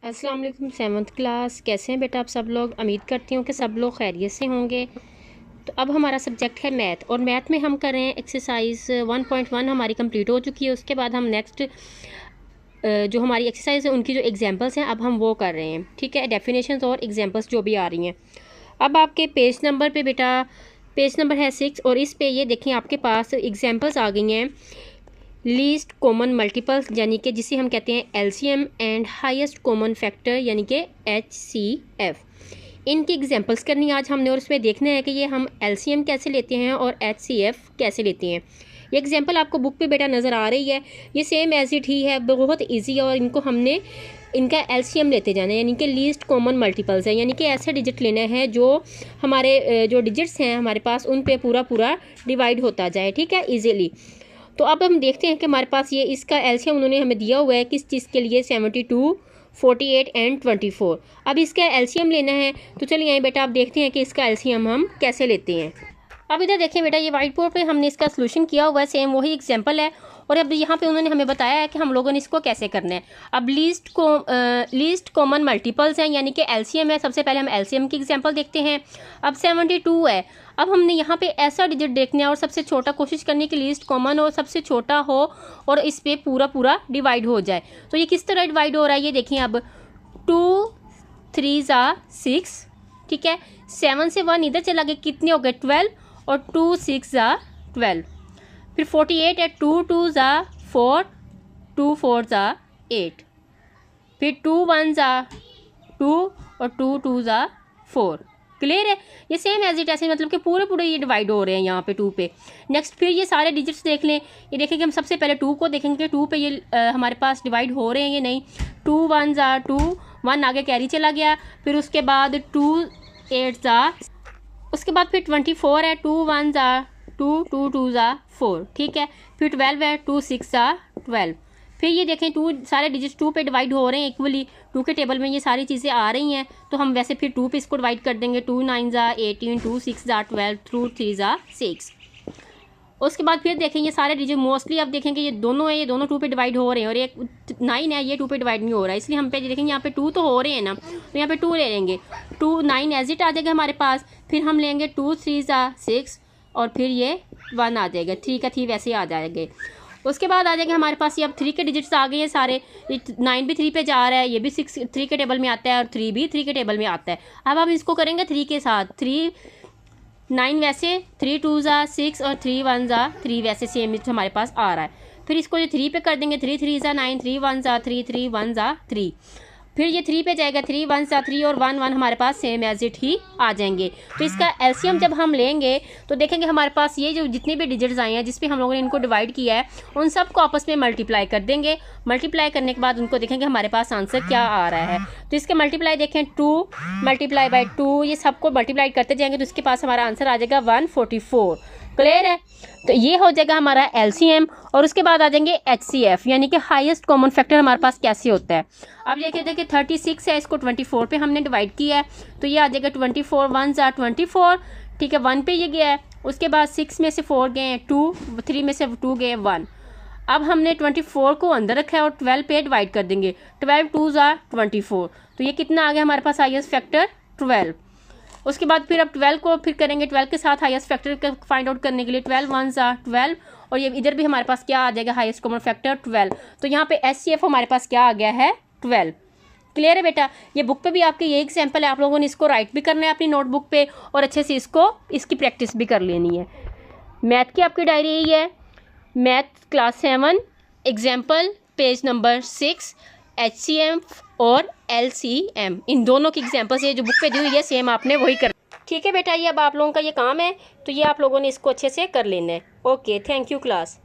अस्सलाम वालेकुम 7th class. कैसे हैं बेटा आप सब लोग? उम्मीद करती हूँ कि सब लोग खैरियत से होंगे। तो अब हमारा सब्जेक्ट है मैथ, और मैथ में हम कर रहे हैं एक्सरसाइज 1.1 हमारी कंप्लीट हो चुकी है। उसके बाद हम नेक्स्ट जो हमारी एक्सरसाइज है उनकी जो एग्जांपल्स हैं अब हम वो कर रहे हैं। ठीक है, डेफिनेशंस और एग्जांपल्स जो भी आ रही हैं। अब आपके पेज नंबर पे बेटा पेज नंबर है 6, और इस पे ये देखें आपके पास एग्जांपल्स आ गई हैं। लीस्ट कॉमन मल्टीपल्स यानी कि जिसे हम कहते हैं LCM and highest common factor यानी कि एचसीएफ, इनकी एग्जांपल्स करनी आज हमने, और इसमें देखना है कि ये हम एलसीएम कैसे लेते हैं और एचसीएफ कैसे लेते हैं। ये एग्जांपल आपको बुक पे बेटा नज़र आ रही है, ये सेम एज इट ही है, बहुत इजी है। और इनको हमने इनका एलसीएम लेते जाना है, यानी कि लीस्ट कॉमन मल्टीपल्स है, यानी कि ऐसे डिजिट लेना है जो हमारे जो डिजिट्स हैं हमारे पास उन पे पूरा पूरा डिवाइड होता जाए। ठीक है, ईजीली। तो अब हम देखते हैं कि हमारे पास ये इसका एलसीएम उन्होंने हमें दिया हुआ है किस चीज़ के लिए, 72, 48 एंड 24। अब इसका एलसीएम लेना है, तो चलिए आइए बेटा आप देखते हैं कि इसका एलसीएम हम कैसे लेते हैं। अब इधर देखिए बेटा, ये व्हाइट बोर्ड पे हमने इसका सोल्यूशन किया हुआ है, सेम वही एग्जांपल है। और अब यहाँ पे उन्होंने हमें बताया है कि हम लोगों ने इसको कैसे करना है। अब लीस्ट कॉमन मल्टीपल्स हैं, यानी कि एलसीएम है। सबसे पहले हम एलसीएम की एग्जांपल देखते हैं। अब 72 है। अब हमने यहाँ पे ऐसा डिजिट देखना है और सबसे छोटा कोशिश करने की लीस्ट कॉमन हो, सबसे छोटा हो और इस पर पूरा पूरा डिवाइड हो जाए। तो ये किस तरह डिवाइड हो रहा है ये देखिए। अब 2 3 6, ठीक है। 7 से 1 इधर चला गया, कितने हो गए 12, और 2 6 12। फिर 48 है, 2 2 4, 2 4 8। फिर 2 1 2 और 2 2 4। क्लियर है? ये सेम एज इट ऐसे, मतलब कि पूरे पूरे ये डिवाइड हो रहे हैं यहाँ पे 2 पे। नेक्स्ट फिर ये सारे डिजिट्स देख लें। ये देखेंगे हम सबसे पहले 2 को देखेंगे, 2 पे ये हमारे पास डिवाइड हो रहे हैं ये नहीं। 2 1 2, 1 आगे कैरी चला गया। फिर उसके बाद 2 8 उसके बाद फिर 24 है, 2 1 2, 2 2 4, ठीक है। फिर 12 है, 2 6 12। फिर ये देखें 2 सारे डिजिट्स 2 पे डिवाइड हो रहे हैं इक्वली। 2 के टेबल में ये सारी चीज़ें आ रही हैं, तो हम वैसे फिर 2 पे इसको डिवाइड कर देंगे। 2 9 18, 2 6 12, 2 3 6। उसके बाद फिर देखें ये सारे डिजिट मोस्टली अब देखेंगे ये दोनों है, ये दोनों 2 पे डिवाइड हो रहे हैं, और एक 9 है, ये 2 पे डिवाइड नहीं हो रहा है। इसलिए हम पे देखेंगे यहाँ पे 2 तो हो रहे हैं ना, तो यहाँ पे 2 ले लेंगे। 2 9 एज इट आ जाएगा हमारे पास। फिर हम लेंगे 2 3 6, और फिर ये 1 आ जाएगा। 3 का 3 वैसे आ जाएंगे। उसके बाद आ जाएगा हमारे पास ये अब 3 के डिजिट्स आ गए हैं सारे। 9 भी 3 पे जा रहा है, ये भी 6 3 के टेबल में आता है, और 3 भी 3 के टेबल में आता है। अब हम इसको करेंगे 3 के साथ। 3 9 वैसे, 3 2 6, और 3 1 3 वैसे सेम हमारे पास आ रहा है। फिर इसको जो 3 पे कर देंगे, 3 3 9, 3 1 3, 3 1 3। फिर ये 3 पे जाएगा, 3 1 3, और 1 1 हमारे पास सेम एज इट ही आ जाएंगे। तो इसका एलसीएम जब हम लेंगे तो देखेंगे हमारे पास ये जो जितने भी डिजिट्स आए हैं जिस पे हम लोगों ने इनको डिवाइड किया है, उन सब को आपस में मल्टीप्लाई कर देंगे। मल्टीप्लाई करने के बाद उनको देखेंगे हमारे पास आंसर क्या आ रहा है। तो इसके मल्टीप्लाई देखें, 2 मल्टीप्लाई बाई 2, ये सबको मल्टीप्लाई करते जाएंगे, तो इसके पास हमारा आंसर आ जाएगा 144। क्लियर है? तो ये हो जाएगा हमारा एलसीएम। और उसके बाद आ जाएंगे एचसीएफ, यानी कि हाईएस्ट कॉमन फैक्टर हमारे पास कैसे होता है। अब देखिए 36 है, इसको 24 पे हमने डिवाइड किया है, तो ये आ जाएगा 24 1 24, ठीक है। 1 पे ये गया है। उसके बाद 6 में से 4 गए हैं 2, 3 में से 2 गए 1। अब हमने 24 को अंदर रखा है और 12 पे डिवाइड कर देंगे। 12 2 24, तो ये कितना आ गया हमारे पास हाईएस्ट फैक्टर 12। उसके बाद फिर अब 12 को फिर करेंगे 12 के साथ हाईएस्ट फैक्टर फाइंड आउट करने के लिए। 12 1 12, और ये इधर भी हमारे पास क्या आ जाएगा हाईएस्ट कॉमन फैक्टर 12। तो यहाँ पे एचसीएफ हमारे पास क्या आ गया है 12। क्लियर है बेटा? ये बुक पे भी आपके ये एग्जांपल है, आप लोगों ने इसको राइट भी करना है अपनी नोटबुक पे, और अच्छे से इसकी प्रैक्टिस भी कर लेनी है। मैथ की आपकी डायरी यही है, math class 7 example page number 6, HCF और एलसीएम, इन दोनों की एग्जांपल्स ये जो बुक पे दी हुई है सेम आपने वही कर। ठीक है बेटा, ये अब आप लोगों का ये काम है, तो ये आप लोगों ने इसको अच्छे से कर लेना है। Okay, thank you class.